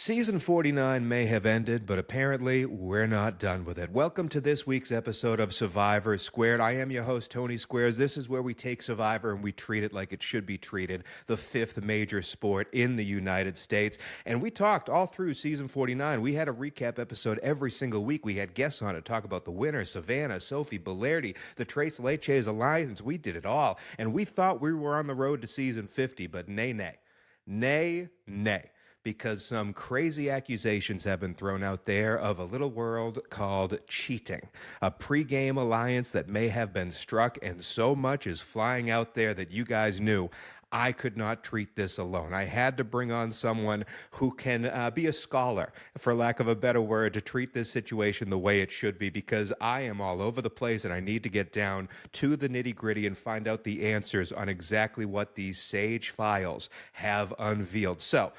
Season 49 may have ended, but apparently we're not done with it. Welcome to this week's episode of Survivor Squared. I am your host, Tony Squares. This is where we take Survivor and we treat it like it should be treated, the fifth major sport in the United States. And we talked all through season 49. We had a recap episode every single week. We had guests on to talk about the winner, Savannah, Sophie, Belardi, the Trace Leches Alliance. We did it all. And we thought we were on the road to season 50, but nay, nay. Nay, nay. Because some crazy accusations have been thrown out there of a little world called cheating, a pregame alliance that may have been struck, and so much is flying out there that you guys knew I could not treat this alone. I had to bring on someone who can be a scholar, for lack of a better word, to treat this situation the way it should be, because I am all over the place and I need to get down to the nitty-gritty and find out the answers on exactly what these Sage files have unveiled. So,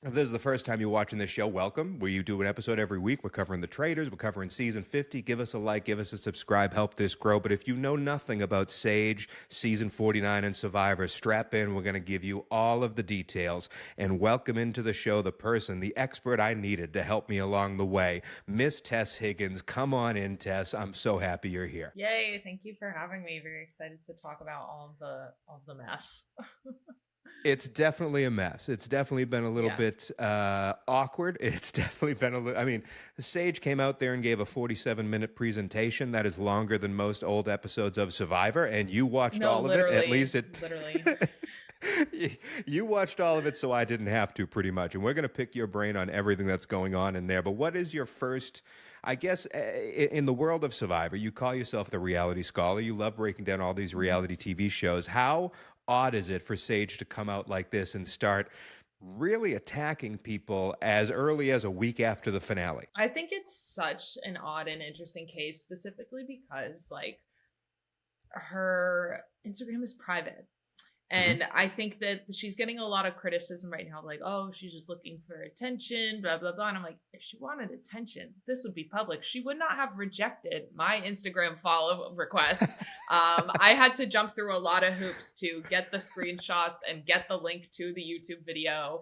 if this is the first time you're watching this show, welcome. We do an episode every week. We're covering the traitors. We're covering season 50. Give us a like. Give us a subscribe. Help this grow. But if you know nothing about Sage, season 49, and Survivor, strap in. We're going to give you all of the details. And welcome into the show the person, the expert I needed to help me along the way, Miss Tess Higgins. Come on in, Tess. I'm so happy you're here. Yay. Thank you for having me. Very excited to talk about all of the mess. It's definitely a mess. It's definitely been a little bit awkward. It's definitely been a little, I mean, Sage came out there and gave a 47-minute presentation that is longer than most old episodes of Survivor, and you watched all of it. At least it literally. You watched all of it, so I didn't have to, pretty much. And we're going to pick your brain on everything that's going on in there. But what is your first, I guess, in the world of Survivor, you call yourself the reality scholar. You love breaking down all these reality TV shows. How odd is it for Sage to come out like this and start really attacking people as early as a week after the finale? I think it's such an odd and interesting case, specifically because, like, her Instagram is private. And I think that she's getting a lot of criticism right now, like, oh, she's just looking for attention, blah, blah, blah. And I'm like, if she wanted attention, this would be public. She would not have rejected my Instagram follow request. I had to jump through a lot of hoops to get the screenshots and get the link to the YouTube video.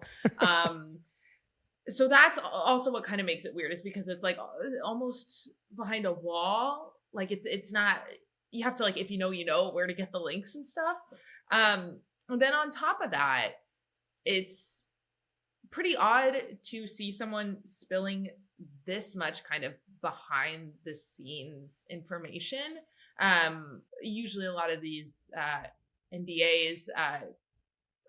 So that's also what kind of makes it weird, is because it's like almost behind a wall. Like it's not, you have to, like, if you know where to get the links and stuff. And then on top of that, it's pretty odd to see someone spilling this much kind of behind the scenes information. Usually a lot of these NDAs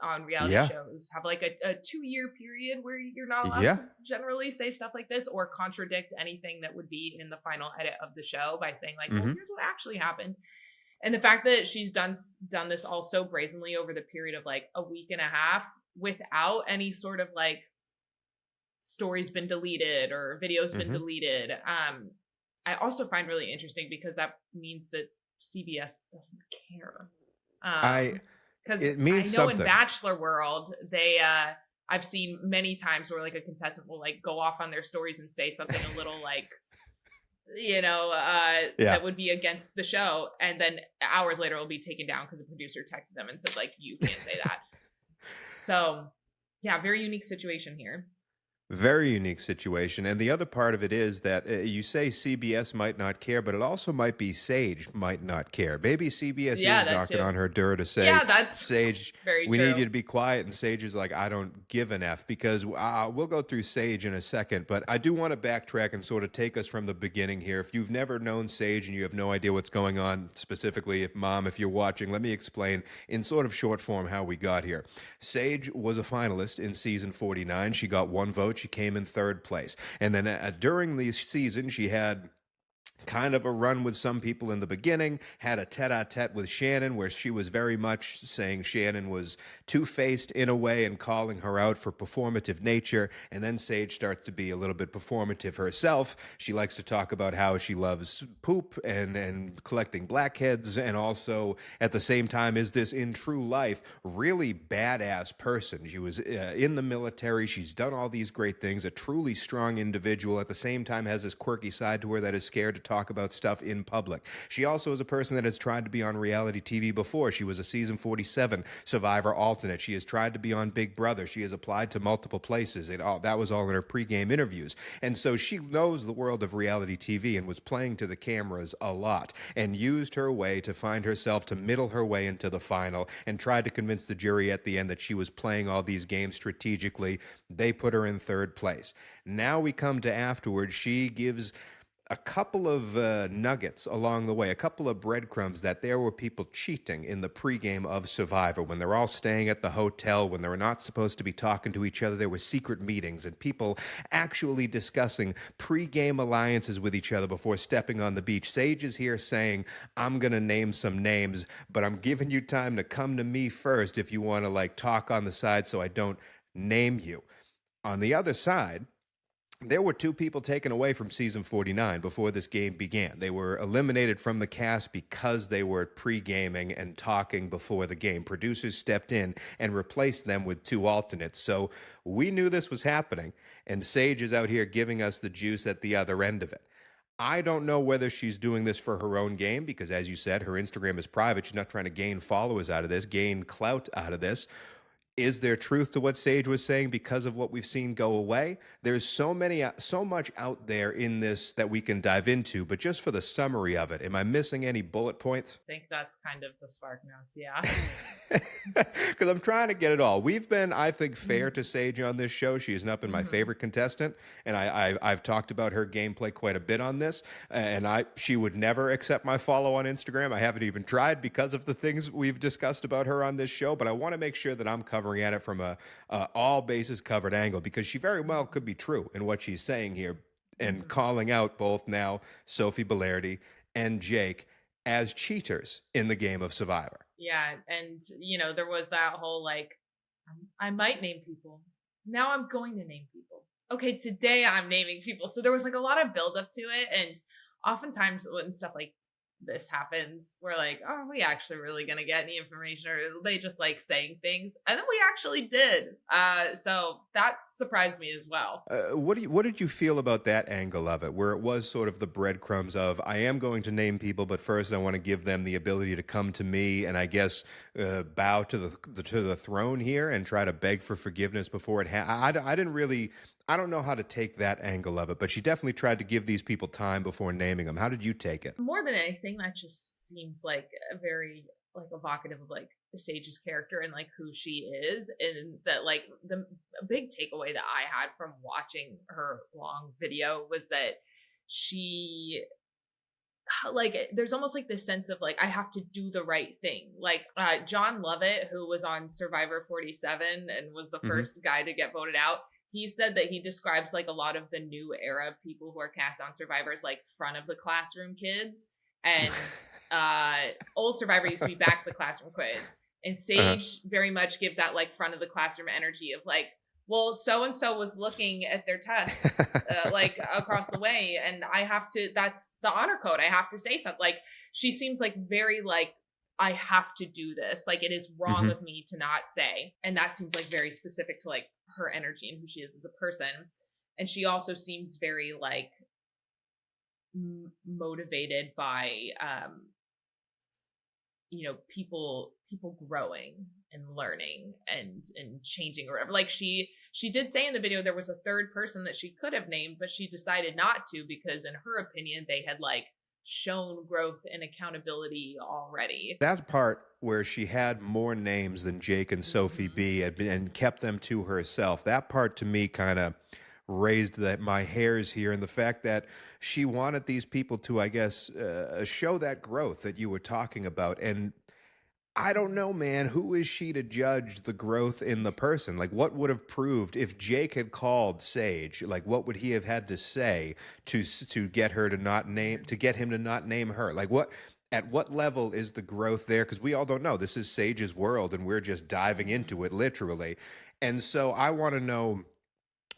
on reality shows have like a 2-year period where you're not allowed to generally say stuff like this or contradict anything that would be in the final edit of the show by saying, like, well, here's what actually happened. And the fact that she's done this all so brazenly over the period of like a week and a half without any sort of like stories been deleted or videos been deleted, I also find really interesting, because that means that CBS doesn't care. Because it means I know something. In Bachelor world, they I've seen many times where like a contestant will like go off on their stories and say something a little like, that would be against the show, and then hours later it'll be taken down because the producer texted them and said, like, you can't say that. So yeah, very unique situation here. Very unique situation. And the other part of it is that you say CBS might not care, but it also might be Sage might not care. Maybe CBS is knocking on her door to say, that's Sage, we true. need you to be quiet. And Sage is like, I don't give an F, because we'll go through Sage in a second. But I do want to backtrack and sort of take us from the beginning here. If you've never known Sage and you have no idea what's going on, specifically if you're watching, let me explain in sort of short form how we got here. Sage was a finalist in season 49. She got 1 vote. She came in 3rd place. And then during the season, she had kind of a run with some people in the beginning, had a tete-a-tete with Shannon where she was very much saying Shannon was two-faced in a way and calling her out for performative nature. And then Sage starts to be a little bit performative herself. She likes to talk about how she loves poop and collecting blackheads, and also at the same time is this in true life really badass person. She was in the military. She's done all these great things, a truly strong individual, at the same time has this quirky side to her that is scared to talk about stuff in public. She also is a person that has tried to be on reality TV before. She was a season 47 Survivor alternate. She has tried to be on Big Brother. She has applied to multiple places. That was all in her pregame interviews. And so she knows the world of reality TV and was playing to the cameras a lot and used her way to find herself to middle her way into the final and tried to convince the jury at the end that she was playing all these games strategically. They put her in third place. Now we come to afterwards. She gives a couple of nuggets along the way, a couple of breadcrumbs that there were people cheating in the pregame of Survivor when they're all staying at the hotel, when they were not supposed to be talking to each other. There were secret meetings and people actually discussing pregame alliances with each other before stepping on the beach. Sage is here saying, I'm going to name some names, but I'm giving you time to come to me first if you want to like talk on the side so I don't name you. On the other side, there were two people taken away from season 49 before this game began. They were eliminated from the cast because they were pre-gaming and talking before the game. Producers stepped in and replaced them with two alternates. So we knew this was happening, and Sage is out here giving us the juice at the other end of it. I don't know whether she's doing this for her own game because, as you said, her Instagram is private. She's not trying to gain followers out of this, gain clout out of this. Is there truth to what Sage was saying because of what we've seen go away? There's so much out there in this that we can dive into, but just for the summary of it, am I missing any bullet points? I think that's kind of the spark notes, yeah. Because I'm trying to get it all. We've been, I think, fair to Sage on this show. She has not been my favorite contestant, and I've talked about her gameplay quite a bit on this, and she would never accept my follow on Instagram. I haven't even tried because of the things we've discussed about her on this show, but I want to make sure that I'm covering at it from a all bases covered angle because she very well could be true in what she's saying here and calling out both now Sophie Bellardi and Jake as cheaters in the game of Survivor. Yeah, and there was that whole like, I might name people. Now I'm going to name people. Okay, today I'm naming people. So there was like a lot of build up to it, and oftentimes when stuff like this happens, we're like, are we actually really gonna get any information, or are they just like saying things? And then we actually did. So that surprised me as well. What did you feel about that angle of it, where it was sort of the breadcrumbs of I am going to name people, but first I want to give them the ability to come to me and I guess bow to the throne here and try to beg for forgiveness before it I didn't really. I don't know how to take that angle of it, but she definitely tried to give these people time before naming them. How did you take it? More than anything, that just seems like a very like evocative of like Sage's character and like who she is, and that like the big takeaway that I had from watching her long video was that she like there's almost like this sense of like I have to do the right thing. Like John Lovett, who was on Survivor 47 and was the first guy to get voted out, he said that he describes like a lot of the new era people who are cast on Survivor as like front of the classroom kids, and old Survivor used to be back of the classroom kids, and Sage very much gives that like front of the classroom energy of like, well, so and so was looking at their test like across the way, and I have to. That's the honor code. I have to say something. Like she seems like very like I have to do this. Like it is wrong of me to not say, and that seems like very specific to like her energy and who she is as a person. And she also seems very like motivated by people growing and learning and changing or whatever. Like she did say in the video there was a third person that she could have named, but she decided not to because in her opinion they had like shown growth and accountability already. That part where she had more names than Jake and Sophie B and kept them to herself, that part to me kind of raised my hairs here, and the fact that she wanted these people to, I guess, show that growth that you were talking about. And I don't know, man. Who is she to judge the growth in the person? Like, what would have proved if Jake had called Sage? Like, what would he have had to say to get her to not name, to get him to not name her? Like, at what level is the growth there? Because we all don't know. This is Sage's world, and we're just diving into it literally. And so I want to know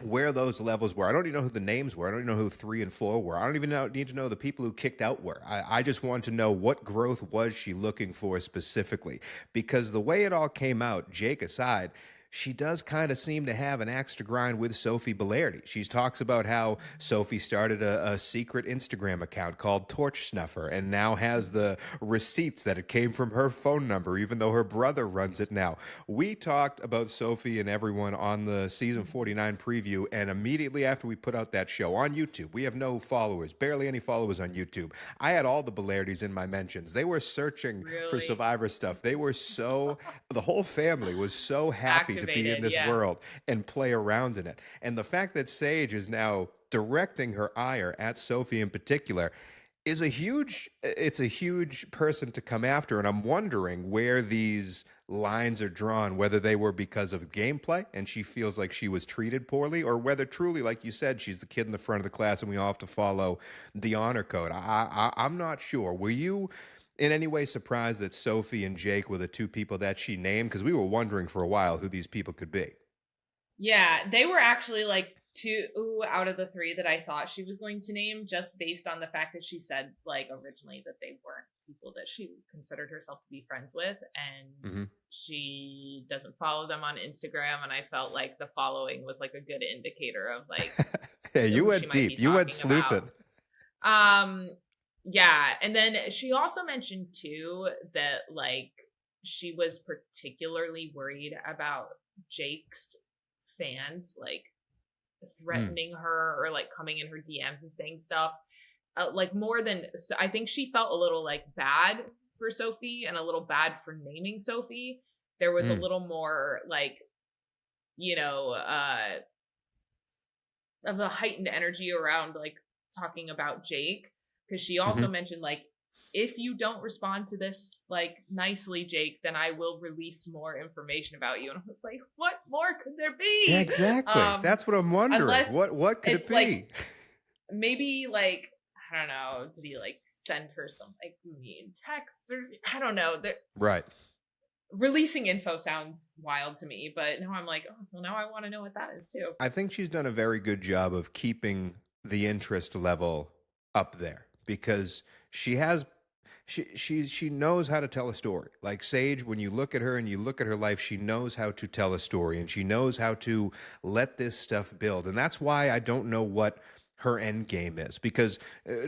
where those levels were. I don't even know who the names were. I don't even know who 3 and 4 were. I don't even need to know the people who kicked out were. I just want to know what growth was she looking for specifically, because the way it all came out, Jake aside, she does kind of seem to have an axe to grind with Sophie Bellardi. She talks about how Sophie started a secret Instagram account called Torch Snuffer and now has the receipts that it came from her phone number, even though her brother runs it now. We talked about Sophie and everyone on the season 49 preview, and immediately after we put out that show on YouTube, we have no followers, barely any followers on YouTube. I had all the Bellardis in my mentions. They were searching for Really Survivor stuff. They were so, the whole family was so happy to be in activated. this Yeah. world and play around in it. And the fact that Sage is now directing her ire at Sophie in particular is it's a huge person to come after. And I'm wondering where these lines are drawn, whether they were because of gameplay and she feels like she was treated poorly, or whether truly, like you said, she's the kid in the front of the class and we all have to follow the honor code. I'm not sure. Were you in any way surprised that Sophie and Jake were the two people that she named? Because we were wondering for a while who these people could be. Yeah, they were actually like two out of the three that I thought she was going to name, just based on the fact that she said like originally that they weren't people that she considered herself to be friends with, and Mm-hmm. she doesn't follow them on Instagram, and I felt like the following was like a good indicator of like Yeah, you who she went might be deep. You went talking about. sleuthing. Yeah, and then she also mentioned too that like she was particularly worried about Jake's fans like Mm. threatening her or like coming in her DMs and saying stuff like more than so I think she felt a little like bad for Sophie and a little bad for naming Sophie. There was a Mm. little more like you know of a heightened energy around like talking about Jake, because she also Mm-hmm. mentioned like if you don't respond to this like nicely, Jake, then I will release more information about you. And I was like, what more could there Yeah, be? exactly. That's what I'm wondering. Unless What could it it's like be? maybe like I don't know, did he like send her some like mean texts or I don't know. Right. Releasing info sounds wild to me, but now I'm like, oh well, now I want to know what that is too. I think she's done a very good job of keeping the interest level up there because she has she knows how to tell a story. Like Sage, when you look at her and you look at her life, she knows how to tell a story and she knows how to let this stuff build. And that's why I don't know what her end game is, because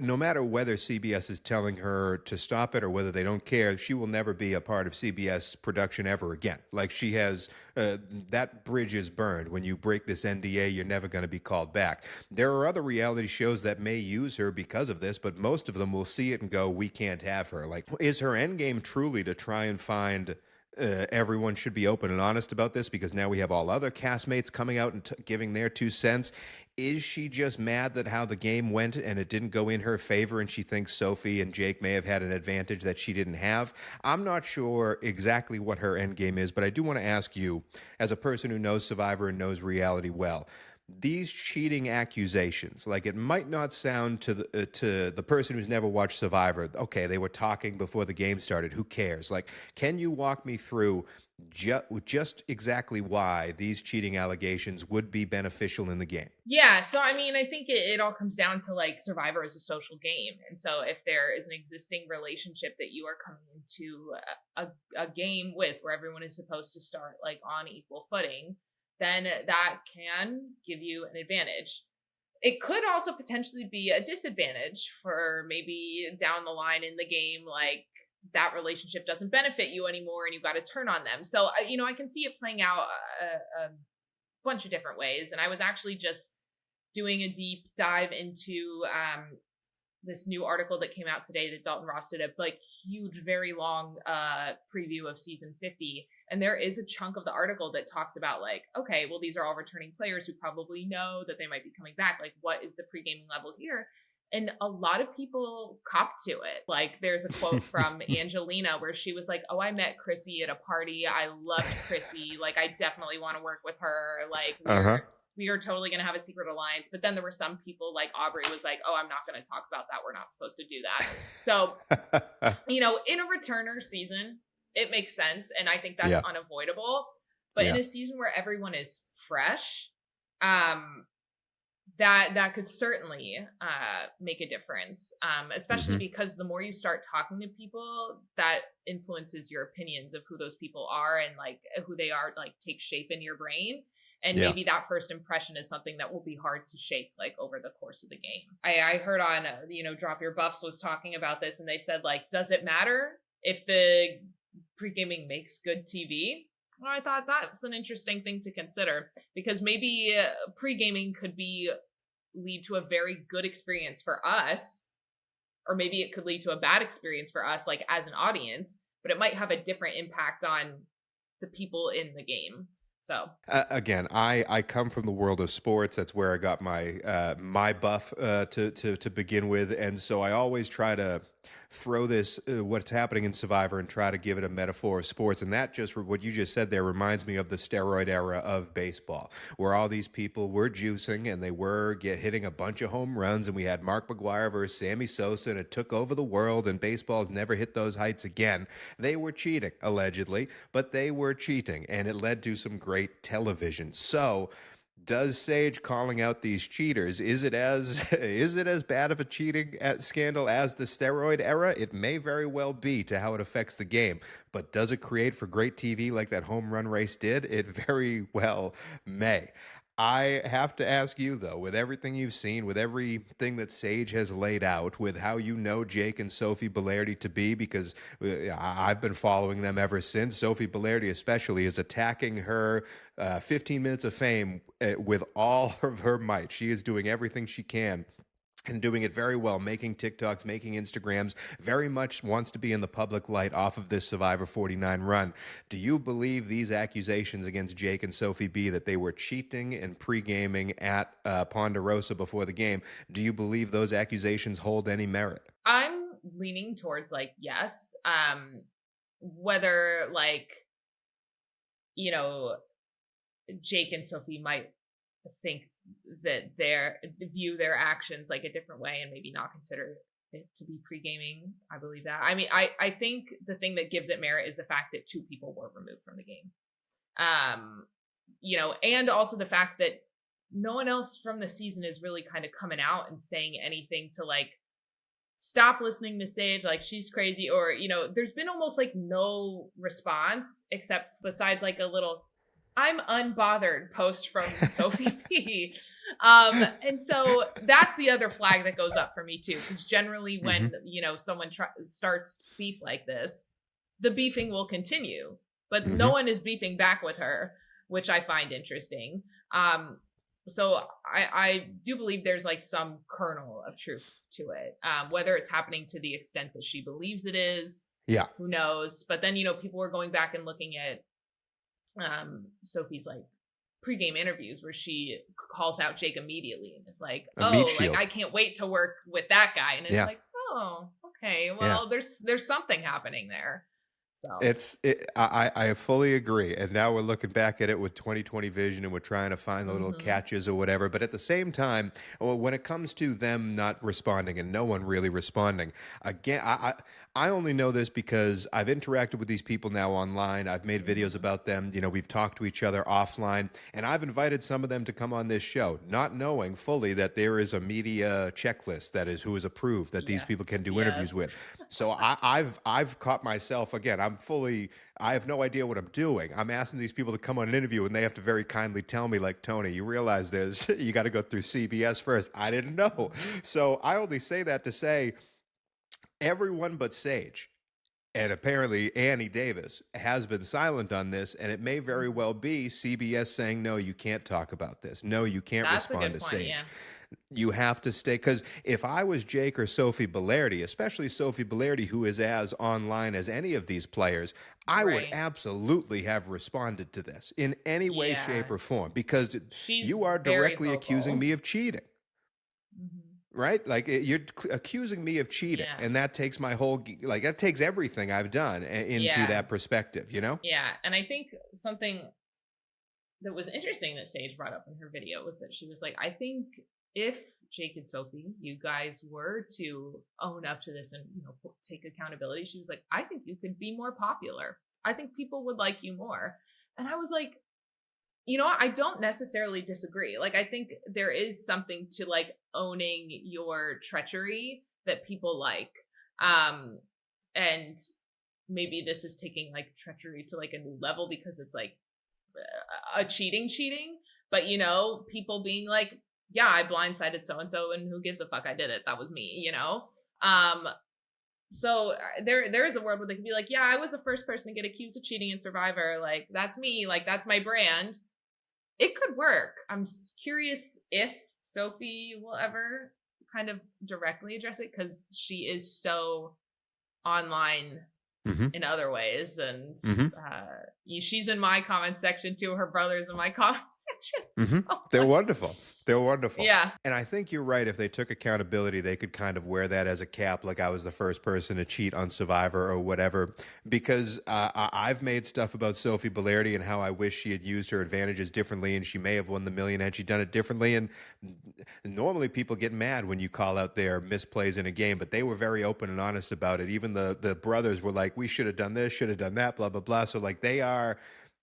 no matter whether CBS is telling her to stop it or whether they don't care, she will never be a part of CBS production ever again. Like she has that bridge is burned. When you break this NDA, you're never going to be called back. There are other reality shows that may use her because of this, but most of them will see it and go, we can't have her. Like, is her end game truly to try and find everyone should be open and honest about this, because now we have all other castmates coming out and giving their 2 cents? Is she just mad that how the game went and it didn't go in her favor and she thinks Sophie and Jake may have had an advantage that she didn't have? I'm not sure exactly what her end game is, but I do want to ask you, as a person who knows Survivor and knows reality well, these cheating accusations, like it might not sound to the person who's never watched Survivor, okay, they were talking before the game started, who cares? Like, can you walk me through just exactly why these cheating allegations would be beneficial in the game? Yeah, so I mean, I think it all comes down to like Survivor is a social game, and so if there is an existing relationship that you are coming into a game with, where everyone is supposed to start like on equal footing, then that can give you an advantage. It could also potentially be a disadvantage for maybe down the line in the game, like that relationship doesn't benefit you anymore and you got to turn on them. So, I can see it playing out a bunch of different ways. And I was actually just doing a deep dive into this new article that came out today that Dalton Ross did a like huge, very long preview of season 50. And there is a chunk of the article that talks about like, okay, well, these are all returning players who probably know that they might be coming back. Like, what is the pre-gaming level here? And a lot of people cop to it. Like, there's a quote from Angelina where she was like, oh, I met Chrissy at a party. I loved Chrissy. Like, I definitely want to work with her. Like, Uh-huh. we are totally going to have a secret alliance. But then there were some people like Aubrey was like, oh, I'm not going to talk about that. We're not supposed to do that. So, in a returner season, it makes sense. And I think that's Yeah. unavoidable. But in Yeah. a season where everyone is fresh, that could certainly make a difference, especially Hmm. because the more you start talking to people, that influences your opinions of who those people are, and like who they are, like take shape in your brain. And Yeah. maybe that first impression is something that will be hard to shake, like over the course of the game. I heard on Drop Your Buffs was talking about this, and they said, like, does it matter if the pre-gaming makes good TV? Well, I thought that's an interesting thing to consider, because maybe pre-gaming could be lead to a very good experience for us, or maybe it could lead to a bad experience for us, like as an audience, but it might have a different impact on the people in the game. So, Again, I come from the world of sports. That's where I got my buff to begin with, and so I always try to throw this what's happening in Survivor and try to give it a metaphor of sports. And that just what you just said there reminds me of the steroid era of baseball, where all these people were juicing and they were hitting a bunch of home runs, and we had Mark McGwire versus Sammy Sosa, and it took over the world. And baseball's never hit those heights again. They were cheating allegedly, but they were cheating, and it led to some great television. So does Sage calling out these cheaters, is it as is it as bad of a cheating scandal as the steroid era? It may very well be to how it affects the game, but does it create for great TV like that home run race did? It very well may. I have to ask you, though, with everything you've seen, with everything that Sage has laid out, with how you know Jake and Sophie Belardi to be, because I've been following them ever since. Sophie Belardi, especially, is attacking her 15 minutes of fame with all of her might. She is doing everything she can and doing it very well, making TikToks, making Instagrams, very much wants to be in the public light off of this Survivor 49 run. Do you believe these accusations against Jake and Sophie B that they were cheating and pre-gaming at Ponderosa before the game, do you believe those accusations hold any merit? I'm leaning towards like yes. Whether like, you know, Jake and Sophie might think that their view their actions like a different way and maybe not consider it to be pre-gaming. I believe that. I mean, I think the thing that gives it merit is the fact that two people were removed from the game. Um, and also the fact that no one else from the season is really kind of coming out and saying anything to like stop listening to Sage, like she's crazy, or there's been almost like no response except besides like a little I'm unbothered post from Sophie P. And so that's the other flag that goes up for me too, because generally Hmm. when someone starts beef like this, the beefing will continue, but no Hmm. one is beefing back with her, which I find interesting. So I do believe there's like some kernel of truth to it. Whether it's happening to the extent that she believes it is, Yeah. who knows? But then people were going back and looking at Sophie's like pregame interviews where she calls out Jake immediately and it's like, A meat oh, like shield. I can't wait to work with that guy. And it's Yeah. like, oh, okay, Yeah. well, there's something happening there. So I fully agree. And now we're looking back at it with 2020 vision and we're trying to find the little mhm. catches or whatever. But at the same time, when it comes to them not responding and no one really responding, again, I only know this because I've interacted with these people now online. I've made videos Mhm. about them. We've talked to each other offline, and I've invited some of them to come on this show, not knowing fully that there is a media checklist that is who is approved that these people can Yes, do interviews with. yes. So I've caught myself again. I have no idea what I'm doing. I'm asking these people to come on an interview, and they have to very kindly tell me, like, Tony, you realize there's you got to go through CBS first. I didn't know, so I only say that to say everyone but Sage. And apparently, Annie Davis has been silent on this, and it may very Mhm. well be CBS saying, no, you can't talk about this. No, you can't That's a respond good to point. Sage. Yeah. You have to stay, because if I was Jake or Sophie Belardi, especially Sophie Belardi, who is as online as any of these players, I would Right. absolutely have responded to this in any way, shape, Yeah. or form, because She's you are very directly accusing vocal. me of cheating. Mhm. Right? Like you're accusing me of cheating, Yeah. and that takes my whole like that takes everything I've done into Yeah. that perspective, you know? Yeah. And I think something that was interesting that Sage brought up in her video was that she was like, I think if Jake and Sophie, you guys were to own up to this and take accountability, she was like, I think you could be more popular. I think people would like you more. And I was like, You know what? I don't necessarily disagree. Like, I think there is something to like owning your treachery that people like. Um, and maybe this is taking like treachery to like a new level because it's like a cheating, but people being like, yeah, I blindsided so and so, and who gives a fuck? I did it. That was me. Um, so there is a world where they can be like, yeah, I was the first person to get accused of cheating in Survivor. Like, that's me. Like, that's my brand. It could work. I'm curious if Sophie will ever kind of directly address it, because she is so online Mm-hmm. in other ways, and Mm-hmm. she's in my comment section too. Her brother's in my comment section. Mm-hmm. So They're wonderful. They're wonderful. yeah. And I think you're right. If they took accountability, they could kind of wear that as a cap, like I was the first person to cheat on Survivor or whatever. Because I've made stuff about Sophie Bellardi and how I wish she had used her advantages differently, and she may have won the million had she done it differently. And normally people get mad when you call out their misplays in a game, but they were very open and honest about it. Even the brothers were like, we should have done this, should have done that, blah, blah, blah. So like they are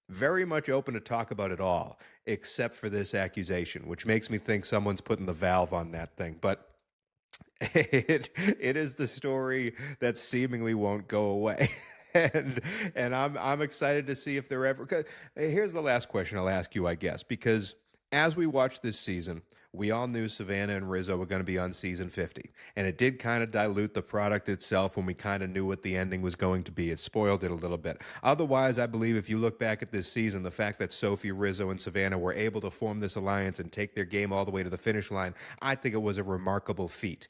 very much open to talk about it all, except for this accusation, which makes me think someone's putting the valve on that thing. But it is the story that seemingly won't go away. And I'm excited to see if they're ever. 'Cause here's the last question I'll ask you, I guess, because as we watch this season, we all knew Savannah and Rizzo were going to be on season 50. And it did kind of dilute the product itself when we kind of knew what the ending was going to be. It spoiled it a little bit. Otherwise, I believe if you look back at this season, the fact that Sophie, Rizzo, and Savannah were able to form this alliance and take their game all the way to the finish line, I think it was a remarkable feat.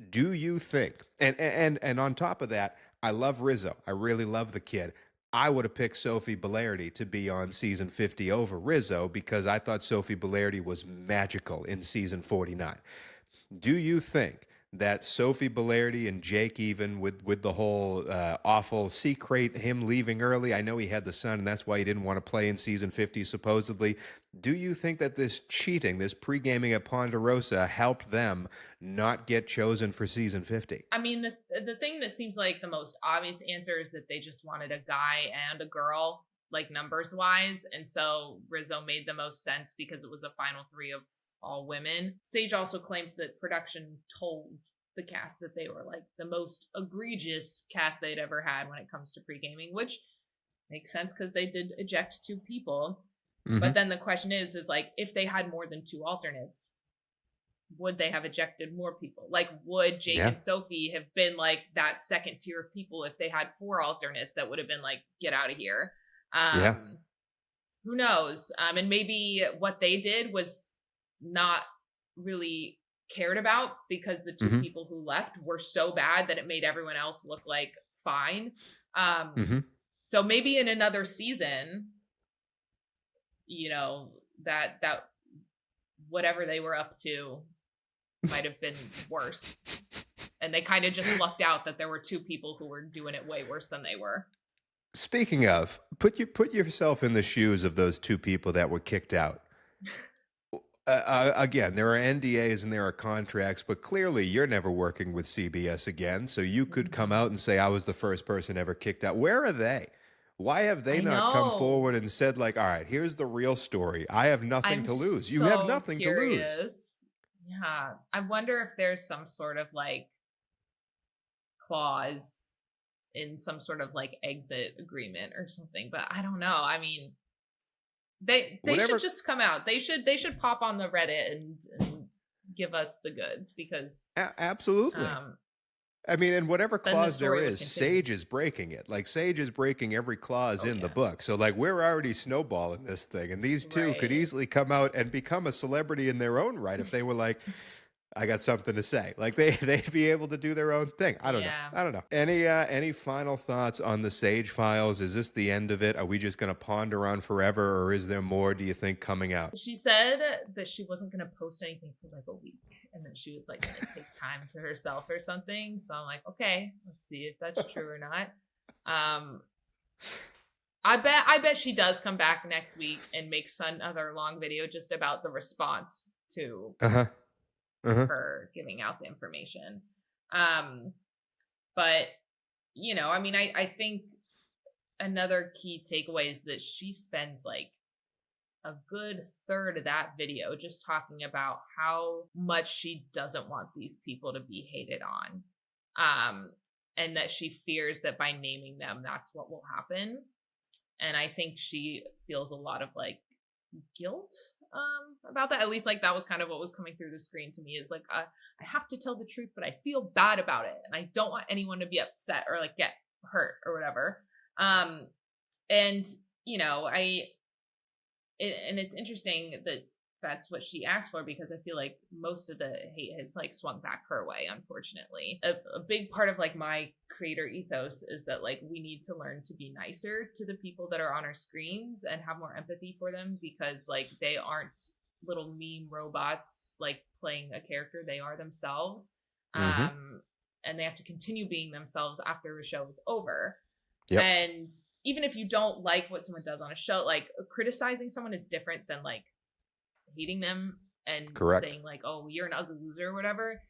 Do you think, and on top of that, I love Rizzo. I really love the kid. I would have picked Sophie Bellardi to be on season 50 over Rizzo because I thought Sophie Bellardi was magical in season 49. Do you think that Sophie Bellardi and Jake, even with the whole awful secret, him leaving early, I know he had the son and that's why he didn't want to play in season 50 supposedly, do you think that this cheating, this pre-gaming at Ponderosa helped them not get chosen for season 50? I mean, the thing that seems like the most obvious answer is that they just wanted a guy and a girl, like numbers wise, and so Rizzo made the most sense because it was a final three of all women. Sage also claims that production told the cast that they were like the most egregious cast they'd ever had when it comes to pre-gaming, which makes sense because they did eject two people. Mm-hmm. But then the question is like, if they had more than two alternates, would they have ejected more people? Like, would Jake and Sophie have been like that second tier of people if they had four alternates that would have been like, get out of here? Who knows? And maybe what they did was not really cared about because the two people who left were so bad that it made everyone else look like fine. So maybe in another season, that whatever they were up to might have been worse. And they kind of just lucked out that there were two people who were doing it way worse than they were. Speaking of, put yourself in the shoes of those two people that were kicked out. Again, there are NDAs and there are contracts, but clearly you're never working with CBS again. So you could come out and say, I was the first person ever kicked out. Where are they? Why have they not come forward and said, like, all right, here's the real story. I have nothing to lose. You have nothing to lose. Yeah. I wonder if there's some sort of like clause in some sort of like exit agreement or something, but I don't know. I mean, They should just come out. They should pop on the Reddit and give us the goods because absolutely. I mean, and whatever clause there is, Sage is breaking it. Like Sage is breaking every clause in the book. So like we're already snowballing this thing, and these two could easily come out and become a celebrity in their own right if they were like, I got something to say. Like they'd be able to do their own thing. I don't know. Any final thoughts on the Sage files? Is this the end of it? Are we just going to ponder on forever, or is there more, do you think, coming out? She said that she wasn't going to post anything for like a week, and then she was like going to take time to herself or something. So I'm like, okay, let's see if that's true or not. I bet she does come back next week and makes another long video just about the response to her giving out the information. But I mean, I think another key takeaway is that she spends like a good third of that video just talking about how much she doesn't want these people to be hated on. And that she fears that by naming them, that's what will happen. And I think she feels a lot of like guilt about that. At least like that was kind of what was coming through the screen to me, is like I have to tell the truth, but I feel bad about it, and I don't want anyone to be upset or like get hurt or whatever. And you know, and it's interesting that that's what she asked for, because I feel like most of the hate has like swung back her way, unfortunately. A big part of like my creator ethos is that like we need to learn to be nicer to the people that are on our screens and have more empathy for them, because like they aren't little meme robots like playing a character. They are themselves. And they have to continue being themselves after the show is over. Yep. And even if you don't like what someone does on a show, like criticizing someone is different than like hating them and Correct. saying like, oh, you're an ugly loser or whatever.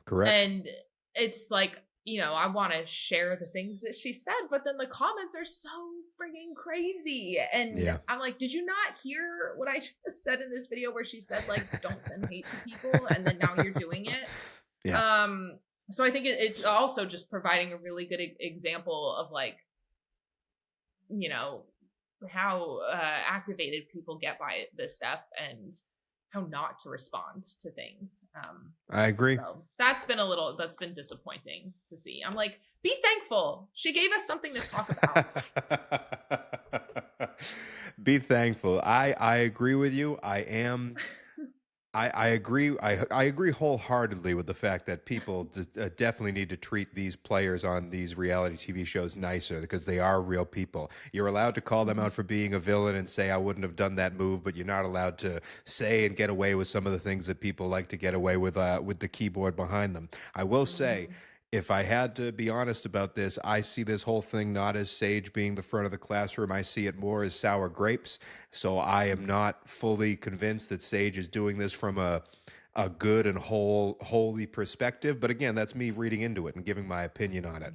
Correct. And it's like, you know, I want to share the things that she said, but then the comments are so freaking crazy. And Yeah. I'm like, did you not hear what I just said in this video where she said like, don't send hate to people, and then now you're doing it? Yeah. So I think it's also just providing a really good example of like, you know, how activated people get by this stuff and how not to respond to things. I agree. So that's been disappointing to see. I'm like, be thankful. She gave us something to talk about. Be thankful. I agree with you. I agree. I agree wholeheartedly with the fact that people definitely need to treat these players on these reality TV shows nicer, because they are real people. You're allowed to call them out for being a villain and say, I wouldn't have done that move, but you're not allowed to say and get away with some of the things that people like to get away with the keyboard behind them. I will say, if I had to be honest about this, I see this whole thing not as Sage being the front of the classroom. I see it more as sour grapes. So I am not fully convinced that Sage is doing this from a good and holy perspective. But again, that's me reading into it and giving my opinion on it.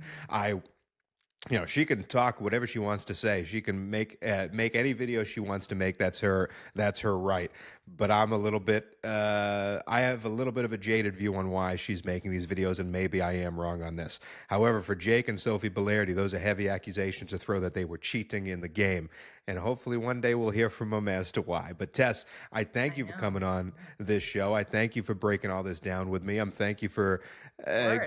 She can talk whatever she wants to say. She can make any video she wants to make. That's her right. But I'm a little bit. I have a little bit of a jaded view on why she's making these videos, and maybe I am wrong on this. However, for Jake and Sophie Bellardi, those are heavy accusations to throw that they were cheating in the game. And hopefully one day we'll hear from them as to why. But Tess, I thank you for coming on this show. I thank you for breaking all this down with me. Thank you for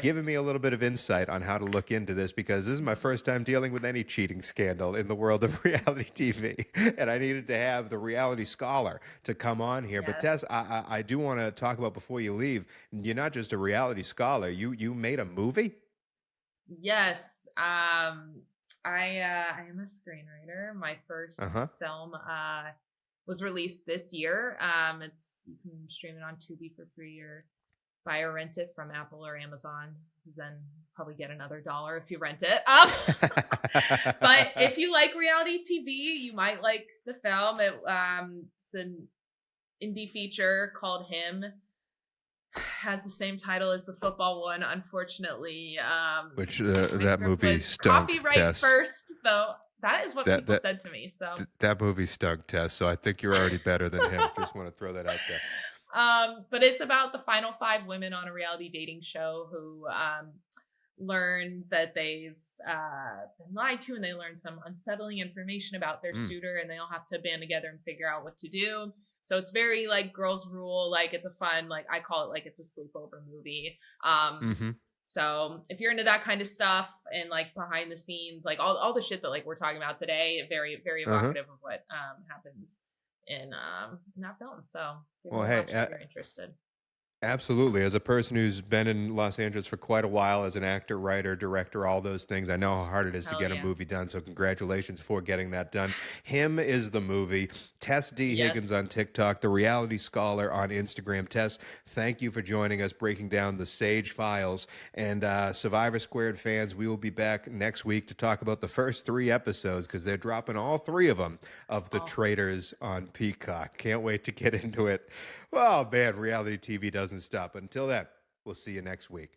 giving me a little bit of insight on how to look into this, because this is my first time dealing with any cheating scandal in the world of reality TV. And I needed to have the reality scholar to come on here. But Tess, I do want to talk about, before you leave, you're not just a reality scholar. You made a movie? Yes. I am a screenwriter. My first film was released this year. You can stream it on Tubi for free, or buy or rent it from Apple or Amazon, then probably get another $1 if you rent it. But if you like reality TV, you might like the film. It's an indie feature called Him. Has the same title as the football one, unfortunately. Which that movie stunk. Copyright Tess. First, though. That is what people said to me. So that movie stunk, Tess. So I think you're already better than him. Just want to throw that out there. But it's about the final 5 women on a reality dating show who learn that they've been lied to, and they learn some unsettling information about their suitor, and they all have to band together and figure out what to do. So it's very like Girls Rule, like it's a fun, like I call it like it's a sleepover movie. So if you're into that kind of stuff and like behind the scenes, like all the shit that like we're talking about today, very, very evocative of what happens in that film. So if you're interested. Absolutely. As a person who's been in Los Angeles for quite a while, as an actor, writer, director, all those things, I know how hard it is to get a movie done. So congratulations for getting that done. Him is the movie. Tess D. Higgins on TikTok, The Reality Scholar on Instagram. Tess, thank you for joining us, breaking down the Sage files. And Survivor Squared fans, we will be back next week to talk about the first 3 episodes, because they're dropping all 3 of them of The Traitors on Peacock. Can't wait to get into it. Oh, man, reality TV doesn't stop. Until then, we'll see you next week.